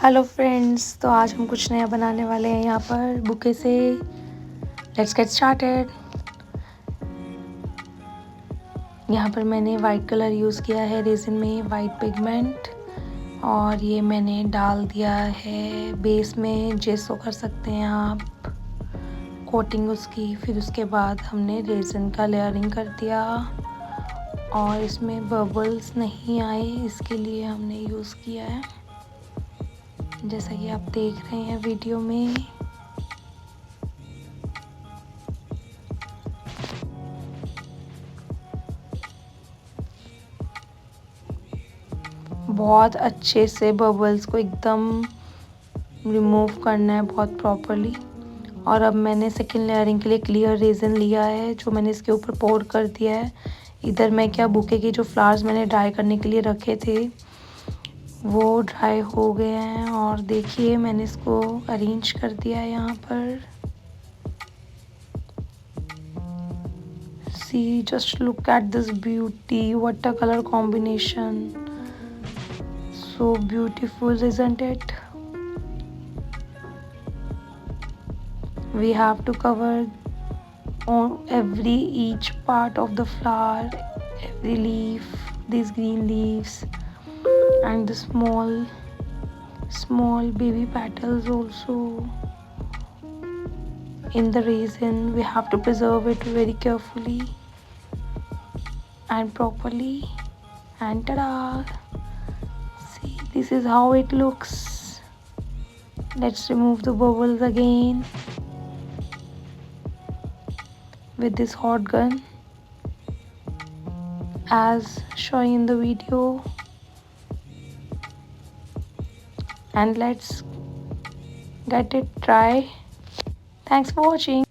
Hello friends, तो आज हम कुछ नया बनाने वाले हैं यहाँ पर बुके से। Let's get started. यहाँ पर मैंने वाइट कलर यूज़ किया है, रेजिन में वाइट पिगमेंट, और ये मैंने डाल दिया है बेस में, जैसो कर सकते हैं आप, कोटिंग उसकी। फिर उसके बाद हमने रेजिन का लेयरिंग कर दिया और इसमें बबल्स नहीं आए इसके लिए हमने यूज़ किया है, जैसा कि आप देख रहे हैं वीडियो में। बहुत अच्छे से बबल्स को एकदम रिमूव करना है, बहुत प्रॉपरली। और अब मैंने सेकेंड लेयरिंग के लिए क्लियर रेजिन लिया है, जो मैंने इसके ऊपर पोर कर दिया है। इधर मैं क्या, बुके के जो फ्लावर्स मैंने ड्राई करने के लिए रखे थे वो ड्राई हो गए हैं, और देखिए मैंने इसको अरेंज कर दिया है यहाँ पर। See, just look at this beauty, what a colour combination, so beautiful, isn't it? We have to cover on each part of the flower, every leaf, these green leaves, and the small baby petals also in the resin. We have to preserve it very carefully and properly. And ta-da! See, this is how it looks. Let's remove the bubbles again with this hot gun as shown in the video, and let's get it dry. Thanks for watching.